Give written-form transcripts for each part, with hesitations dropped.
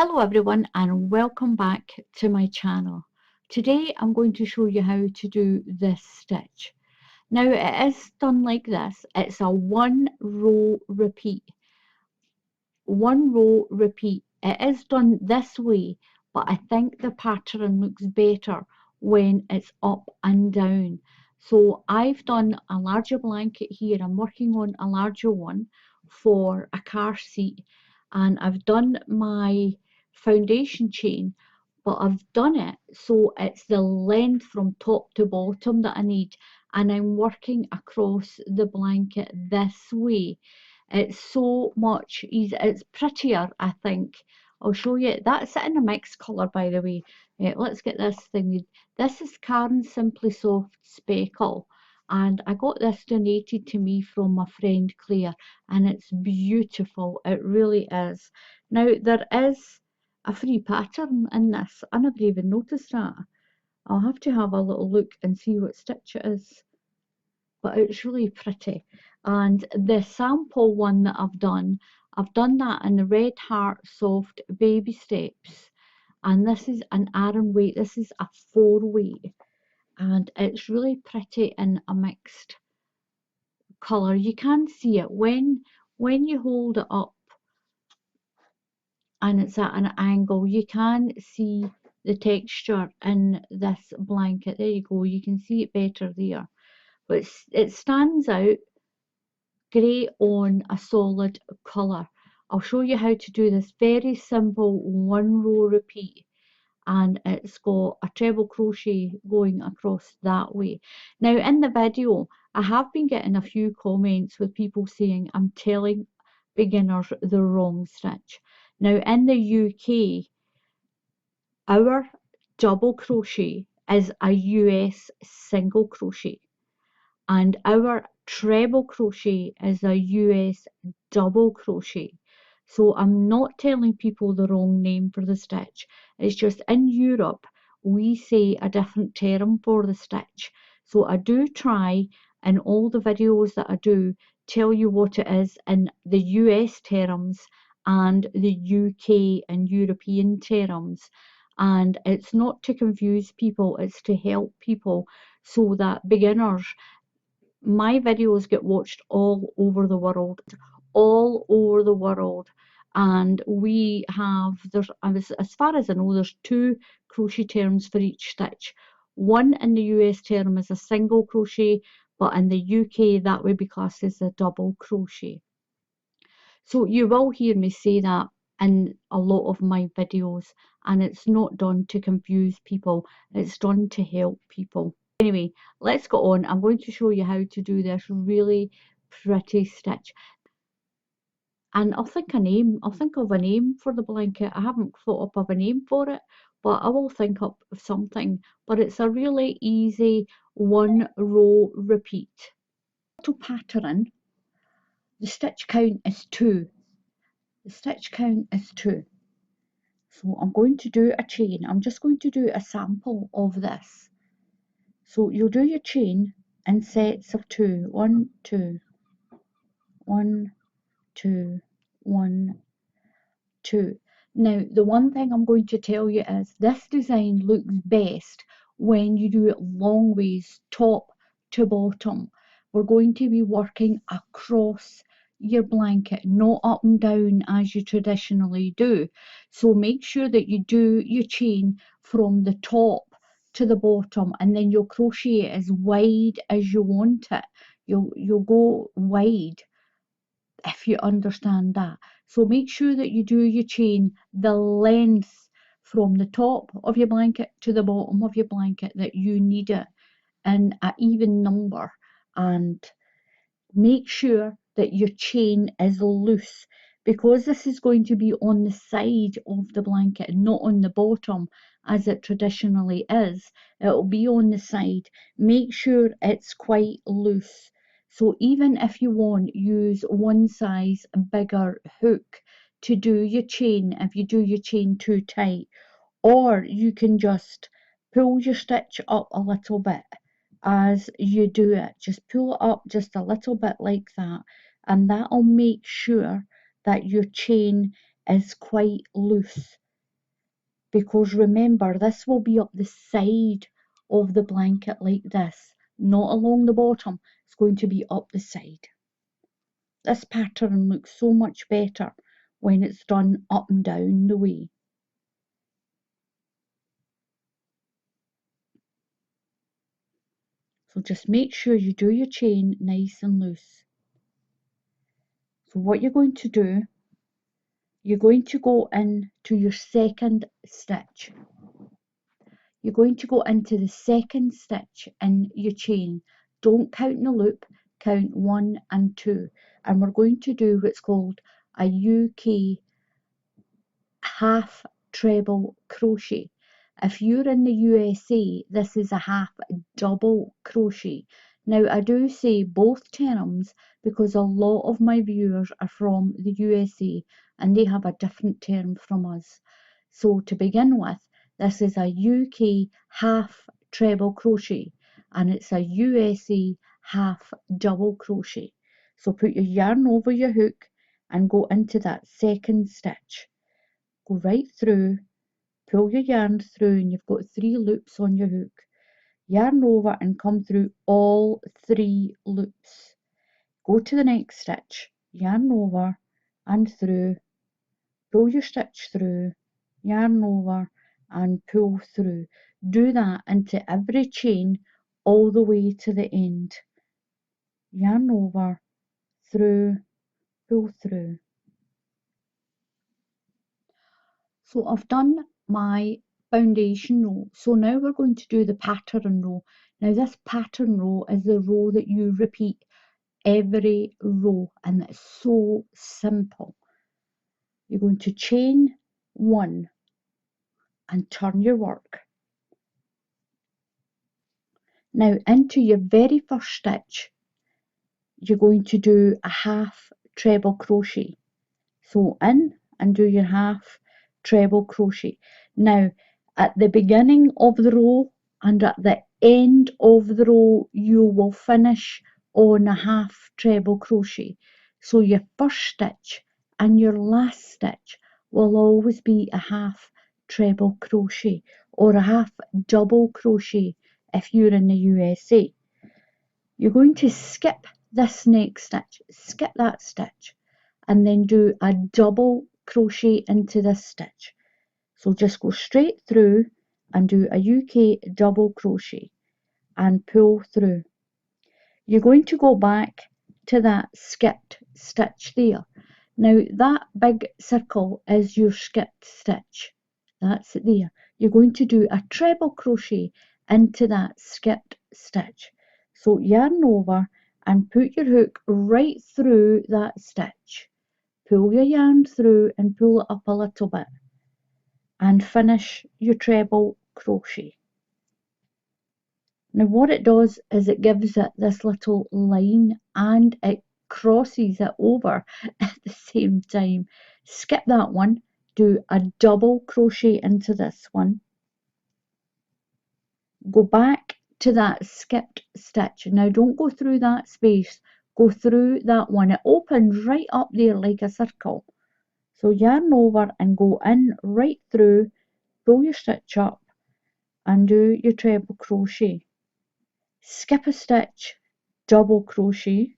Hello everyone and welcome back to my channel. Today I'm going to show you how to do this stitch. Now it is done like this. It's a one row repeat. One row repeat. It is done this way, but I think the pattern looks better when it's up and down. So I've done a larger blanket here. I'm working on a larger one for a car seat, and I've done my foundation chain, but I've done it so it's the length from top to bottom that I need, and I'm working across the blanket this way. It's so much easier, it's prettier, I think. I'll show you. That's it in a mixed colour, by the way. Let's get this thing. This is Karen's Simply Soft Speckle, and I got this donated to me from my friend Claire, and it's beautiful. It really is. Now there is a free pattern in this. I never even noticed that. I'll have to have a little look and see what stitch it is, but it's really pretty. And the sample one that I've done that in the Red Heart Soft Baby Steps, and this is an Aran weight. This is a 4 weight, and it's really pretty in a mixed colour. You can see it when you hold it up and it's at an angle. You can see the texture in this blanket. There you go. You can see it better there. But it stands out grey on a solid colour. I'll show you how to do this very simple one row repeat, and it's got a treble crochet going across that way. Now in the video I have been getting a few comments with people saying I'm telling beginners the wrong stitch. Now in the UK our double crochet is a US single crochet, and our treble crochet is a US double crochet. So I'm not telling people the wrong name for the stitch. It's just in Europe we say a different term for the stitch. So I do try in all the videos that I do tell you what it is in the US terms and the UK and European terms. And it's not to confuse people, it's to help people so that beginners, my videos get watched all over the world, all over the world. And we have, as far as I know, there's 2 crochet terms for each stitch. One in the US term is a single crochet, but in the UK that would be classed as a double crochet. So you will hear me say that in a lot of my videos, and it's not done to confuse people, it's done to help people. Anyway, let's go on. I'm going to show you how to do this really pretty stitch. And I'll think of a name for the blanket. I haven't thought up of a name for it, but I will think up of something. But it's a really easy one row repeat. To pattern, the stitch count is 2. The stitch count is 2. So I'm going to do a chain. I'm just going to do a sample of this. So you'll do your chain in sets of 2. 1, 2, 1, 2, 1, 2. Now the one thing I'm going to tell you is this design looks best when you do it long ways, top to bottom. We're going to be working across your blanket, not up and down as you traditionally do. So make sure that you do your chain from the top to the bottom, and then you'll crochet it as wide as you want it. You'll go wide, if you understand that. So make sure that you do your chain the length from the top of your blanket to the bottom of your blanket that you need it in an even number, and make sure that your chain is loose, because this is going to be on the side of the blanket and not on the bottom as it traditionally is. It'll be on the side. Make sure it's quite loose. So even if you want, use one size bigger hook to do your chain if you do your chain too tight, or you can just pull your stitch up a little bit as you do it. Just pull it up just a little bit like that, and that'll make sure that your chain is quite loose. because remember, this will be up the side of the blanket like this, not along the bottom. It's going to be up the side. This pattern looks so much better when it's done up and down the way. So just make sure you do your chain nice and loose. So what you're going to do, you're going to go into your second stitch. You're going to go into the second stitch in your chain. Don't count the loop, count 1 and 2. And we're going to do what's called a UK half treble crochet. If you're in the USA, this is a half double crochet. Now I do say both terms because a lot of my viewers are from the USA and they have a different term from us. So to begin with, this is a UK half treble crochet and it's a USA half double crochet. So put your yarn over your hook and go into that second stitch. Go right through, pull your yarn through, and you've got 3 loops on your hook. Yarn over and come through all 3 loops. Go to the next stitch, yarn over and through, pull your stitch through, yarn over and pull through. Do that into every chain all the way to the end. Yarn over, through, pull through. So I've done my foundation row. So now we're going to do the pattern row. Now this pattern row is the row that you repeat every row, and it's so simple. You're going to chain 1 and turn your work. Now into your very first stitch, you're going to do a half treble crochet. So in and do your half treble crochet. Now at the beginning of the row and at the end of the row you will finish on a half treble crochet. So your first stitch and your last stitch will always be a half treble crochet or a half double crochet if you're in the USA. You're going to skip this next stitch, skip that stitch, and then do a double crochet into this stitch. So just go straight through and do a UK double crochet and pull through. You're going to go back to that skipped stitch there. Now that big circle is your skipped stitch. That's it there. You're going to do a treble crochet into that skipped stitch. So yarn over and put your hook right through that stitch. Pull your yarn through and pull it up a little bit and finish your treble crochet. Now what it does is it gives it this little line and it crosses it over at the same time. Skip that one, do a double crochet into this one, go back to that skipped stitch. Now don't go through that space, go through that one. It opens right up there like a circle. So yarn over and go in right through, pull your stitch up and do your treble crochet. Skip a stitch, double crochet,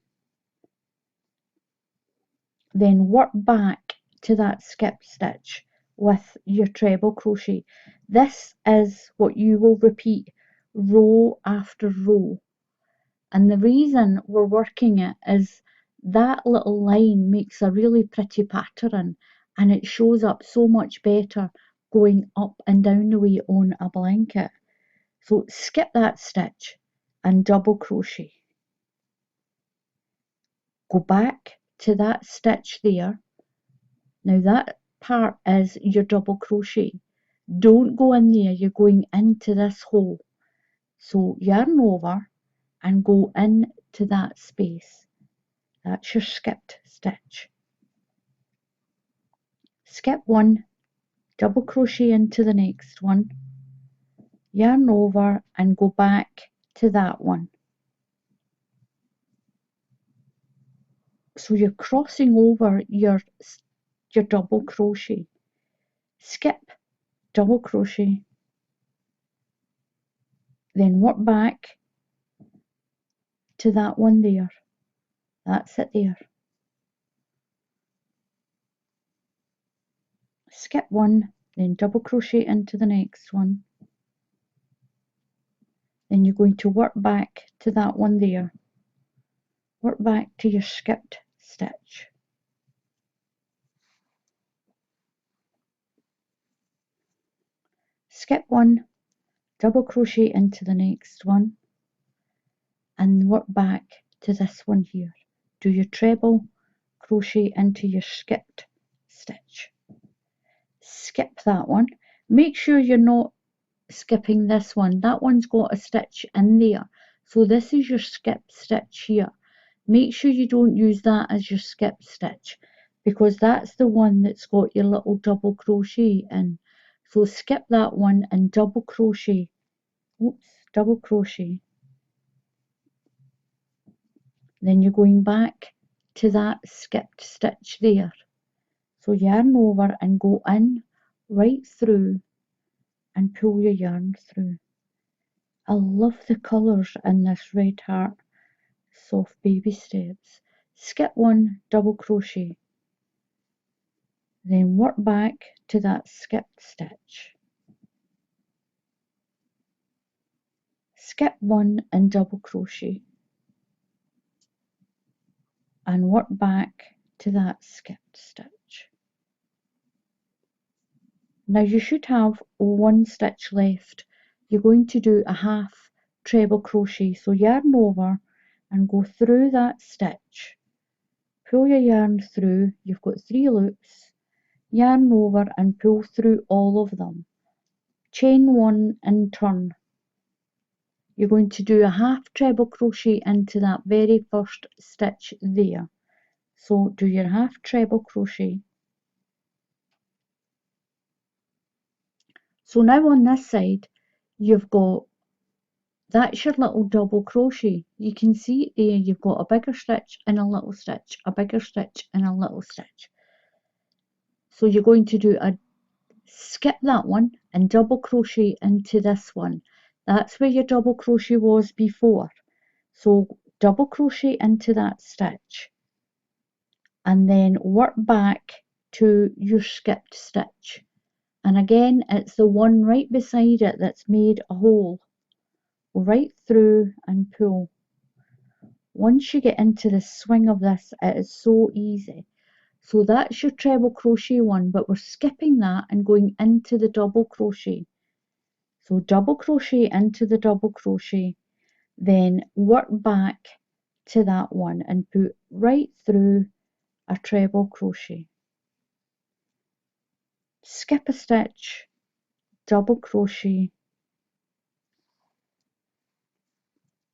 then work back to that skipped stitch with your treble crochet. This is what you will repeat row after row. And the reason we're working it is that little line makes a really pretty pattern and it shows up so much better going up and down the way on a blanket. So skip that stitch and double crochet. Go back to that stitch there. Now that part is your double crochet. Don't go in there, you're going into this hole. So yarn over and go into that space. That's your skipped stitch. Skip one, double crochet into the next one, yarn over and go back to that one. So you're crossing over your double crochet. Skip double crochet, then work back to that one there. That's it there. Skip one, then double crochet into the next one. Then you're going to work back to that one there. Work back to your skipped stitch. Skip one, double crochet into the next one, and work back to this one here. Do your treble crochet into your skipped stitch. Skip that one. Make sure you're not skipping this one. That one's got a stitch in there. So this is your skip stitch here. Make sure you don't use that as your skip stitch, because that's the one that's got your little double crochet in. So skip that one and double crochet. Oops, double crochet. Then you're going back to that skipped stitch there. So yarn over and go in right through and pull your yarn through. I love the colours in this red heart soft baby steps. Skip one, double crochet, then work back to that skipped stitch. Skip one and double crochet and work back to that skipped stitch. Now you should have one stitch left. You're going to do a half treble crochet, so yarn over and go through that stitch. Pull your yarn through. You've got 3 loops. Yarn over and pull through all of them. Chain 1 and turn. You're going to do a half treble crochet into that very first stitch there. So do your half treble crochet. So now on this side, you've got, that's your little double crochet. You can see it there, you've got a bigger stitch and a little stitch, a bigger stitch and a little stitch. So you're going to do a skip that one and double crochet into this one. That's where your double crochet was before. So double crochet into that stitch and then work back to your skipped stitch. And again, it's the one right beside it that's made a hole. Right through and pull. Once you get into the swing of this, it is so easy. So that's your treble crochet one, but we're skipping that and going into the double crochet. So double crochet into the double crochet, then work back to that one and put right through a treble crochet. Skip a stitch, double crochet,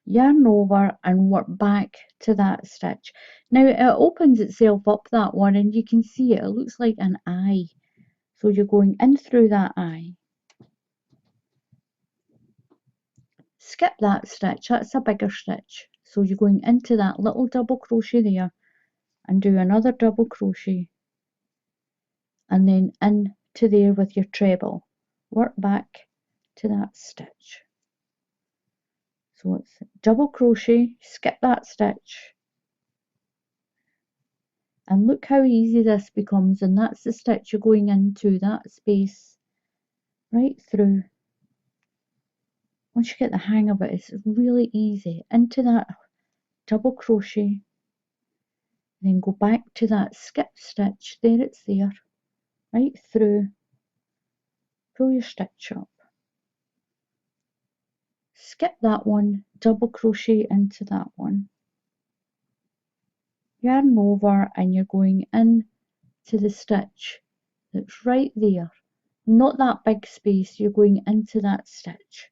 yarn over and work back to that stitch. Now it opens itself up, that one, and you can see it looks like an eye. So you're going in through that eye. Skip that stitch, that's a bigger stitch. So you're going into that little double crochet there and do another double crochet and then into there with your treble. Work back to that stitch. So it's double crochet, skip that stitch, and look how easy this becomes, and that's the stitch you're going into, that space right through. Once you get the hang of it, it's really easy. Into that double crochet, then go back to that skip stitch, there it's there, right through, pull your stitch up, skip that one, double crochet into that one, yarn over and you're going in to the stitch that's right there, not that big space, you're going into that stitch.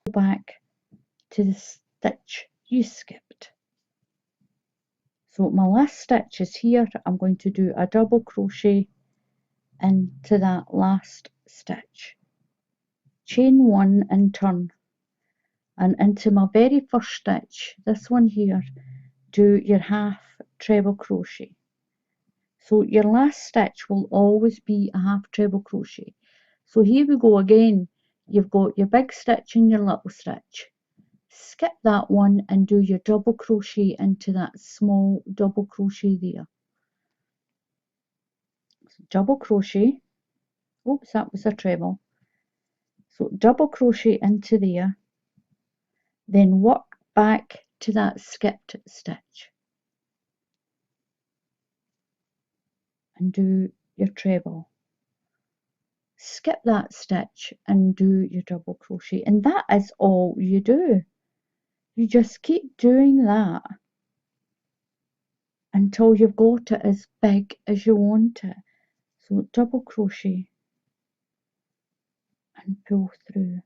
Go back to the stitch you skipped. So my last stitch is here. I'm going to do a double crochet into that last stitch, chain 1 and turn, and into my very first stitch, this one here, do your half treble crochet. So your last stitch will always be a half treble crochet. So here we go again. You've got your big stitch and your little stitch. Skip that one and do your double crochet into that small double crochet there. So double crochet. Oops, that was a treble. So double crochet into there. Then work back to that skipped stitch. And do your treble. Skip that stitch and do your double crochet, and that is all you do. You just keep doing that until you've got it as big as you want it. So double crochet and pull through.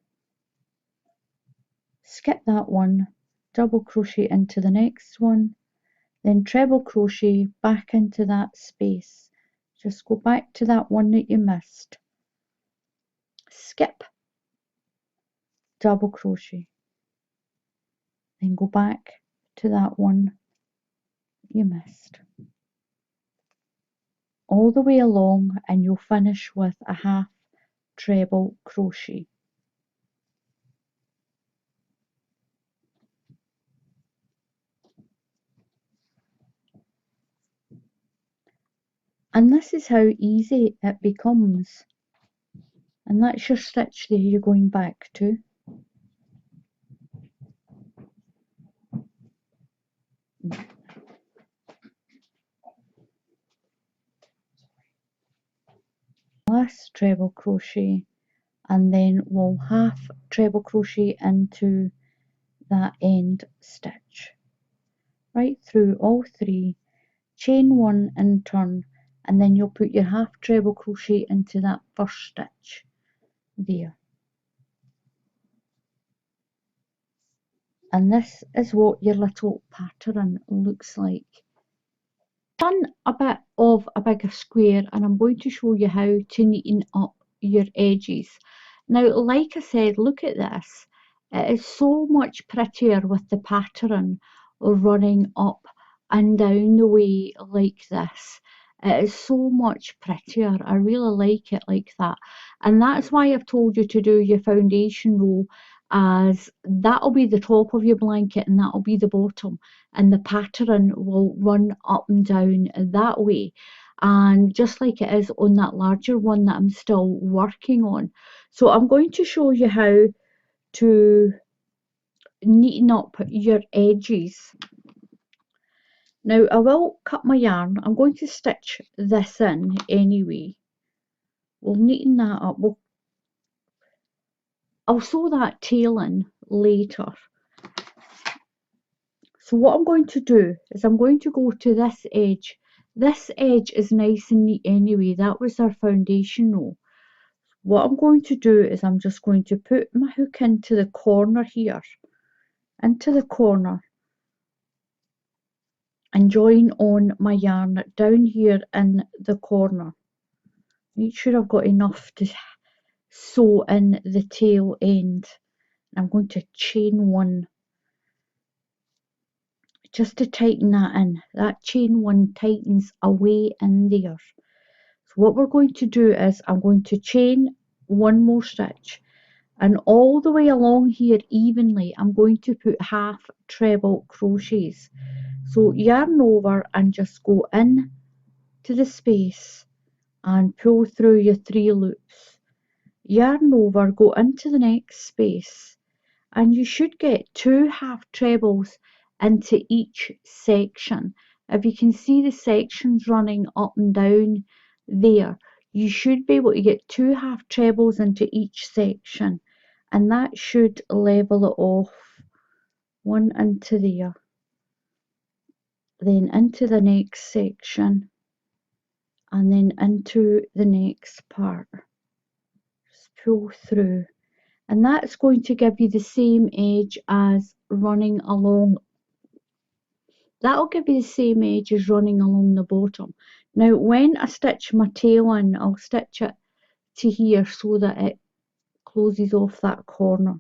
Skip that one, double crochet into the next one, then treble crochet back into that space. Just go back to that one that you missed. Skip, double crochet, then go back to that one you missed. All the way along, and you'll finish with a half treble crochet. And this is how easy it becomes. And that's your stitch there you're going back to. Last treble crochet, and then we'll half treble crochet into that end stitch. Right through all three, chain one and turn, and then you'll put your half treble crochet into that first stitch there. And this is what your little pattern looks like. Done a bit of a bigger square, and I'm going to show you how to neaten up your edges. Now, like I said, look at this. It is so much prettier with the pattern running up and down the way like this. It is so much prettier. I really like it like that. And that's why I've told you to do your foundation row, as that'll be the top of your blanket and that'll be the bottom, and the pattern will run up and down that way, and just like it is on that larger one that I'm still working on. So I'm going to show you how to neaten up your edges. Now I will cut my yarn. I'm going to stitch this in anyway. We'll neaten that up. I'll sew that tail in later. So what I'm going to do is I'm going to go to this edge. This edge is nice and neat anyway. That was our foundation row. What I'm going to do is I'm just going to put my hook into the corner here, into the corner, and join on my yarn down here in the corner. Make sure I've got enough to sew in the tail end. I'm going to chain one just to tighten that in. That chain one tightens away in there. So what we're going to do is I'm going to chain one more stitch, and all the way along here evenly I'm going to put half treble crochets. So yarn over and just go in to the space and pull through your 3 loops. Yarn over, go into the next space, and you should get 2 half trebles into each section. If you can see the sections running up and down there, you should be able to get 2 half trebles into each section, and that should level it off. One into there, then into the next section, and then into the next part. Just pull through, and that's going to give you the same edge as running along. That'll give you the same edge as running along the bottom. Now when I stitch my tail in, I'll stitch it to here so that it closes off that corner.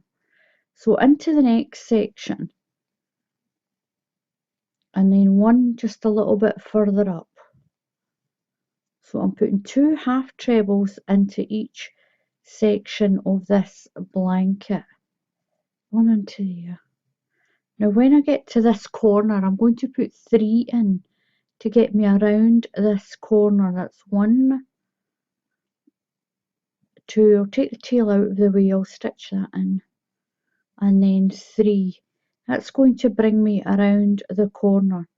So into the next section, and then one just a little bit further up. So I'm putting 2 half trebles into each section of this blanket. One into here. Now when I get to this corner, I'm going to put 3 in to get me around this corner. That's 1, 2, I'll take the tail out of the way, I'll stitch that in, and then 3. That's going to bring me around the corner,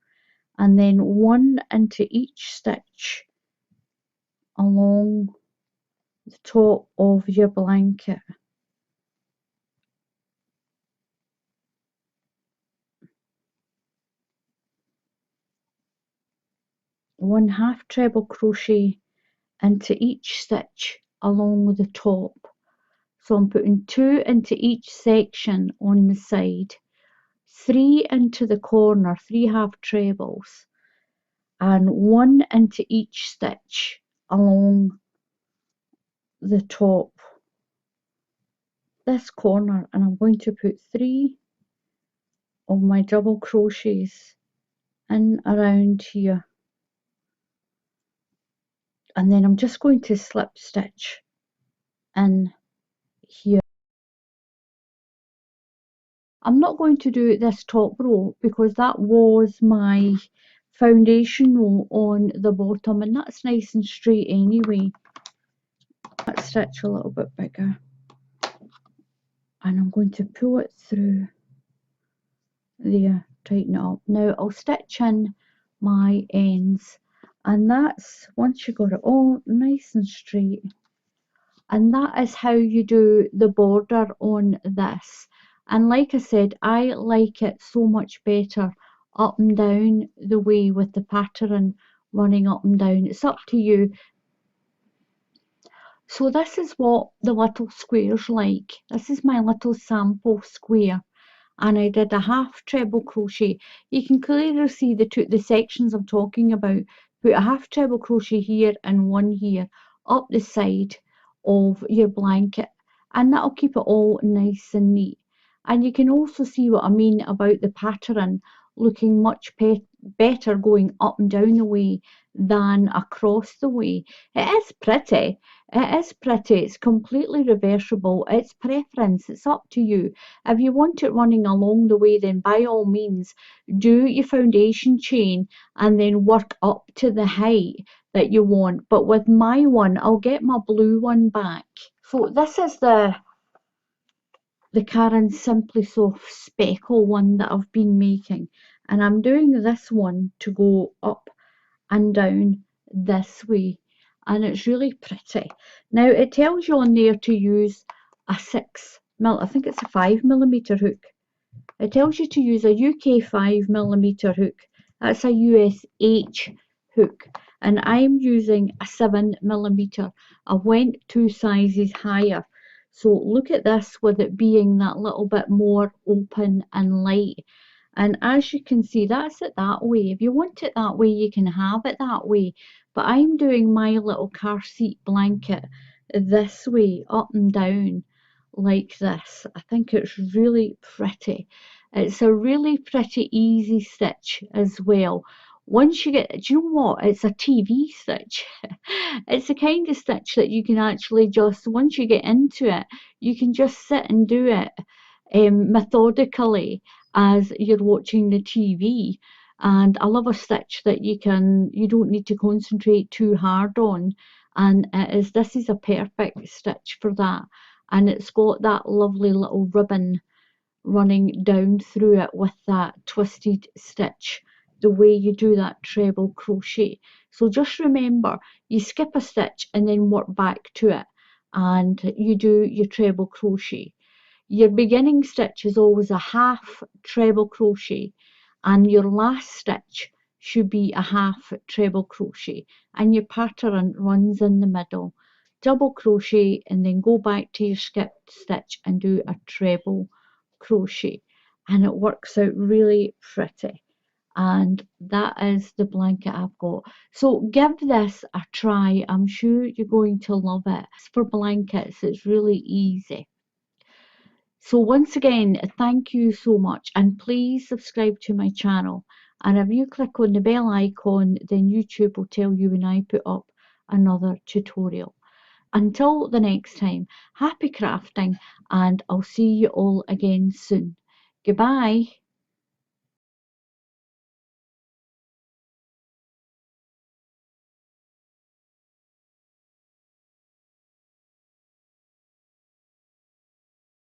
and then 1 into each stitch along the top of your blanket. One half treble crochet into each stitch along the top. So I'm putting 2 into each section on the side, 3 into the corner, 3 half trebles, and 1 into each stitch along the top this corner, and I'm going to put 3 of my double crochets in around here, and then I'm just going to slip stitch in here. I'm not going to do this top row because that was my foundation row on the bottom, and that's nice and straight anyway. Let's stitch a little bit bigger, and I'm going to pull it through there, tighten it up. Now I'll stitch in my ends, and that's once you got it all nice and straight, and that is how you do the border on this. And like I said, I like it so much better up and down the way with the pattern running up and down. It's up to you. So this is what the little square's like. This is my little sample square, and I did a half treble crochet. You can clearly see the sections I'm talking about. Put a half treble crochet here and 1 here up the side of your blanket, and that'll keep it all nice and neat. And you can also see what I mean about the pattern looking much better going up and down the way than across the way. It is pretty. It is pretty. It's completely reversible. It's preference. It's up to you. If you want it running along the way, then by all means do your foundation chain and then work up to the height that you want. But with my one, I'll get my blue one back. So this is the Karen Simply Soft Speckle one that I've been making, and I'm doing this one to go up and down this way, and it's really pretty. Now it tells you on there to use a 6mm, I think it's a 5mm hook. It tells you to use a UK 5mm hook. That's a US H hook, and I'm using a 7mm. I went 2 sizes higher. So look at this with it being that little bit more open and light. And as you can see, that's it that way. If you want it that way, you can have it that way. But I'm doing my little car seat blanket this way, up and down like this. I think it's really pretty. It's a really pretty easy stitch as well. Once you get, do you know what? It's a TV stitch. It's the kind of stitch that you can actually just, once you get into it, you can just sit and do it methodically as you're watching the TV. And I love a stitch that you don't need to concentrate too hard on. And this is a perfect stitch for that. And it's got that lovely little ribbon running down through it with that twisted stitch, the way you do that treble crochet. So just remember, you skip a stitch and then work back to it, and you do your treble crochet. Your beginning stitch is always a half treble crochet, and your last stitch should be a half treble crochet, and your pattern runs in the middle. Double crochet and then go back to your skipped stitch and do a treble crochet, and it works out really pretty. And that is the blanket I've got. So give this a try. I'm sure you're going to love it. For blankets, it's really easy. So once again, thank you so much, and please subscribe to my channel. And if you click on the bell icon, then YouTube will tell you when I put up another tutorial. Until the next time, happy crafting, and I'll see you all again soon. Goodbye.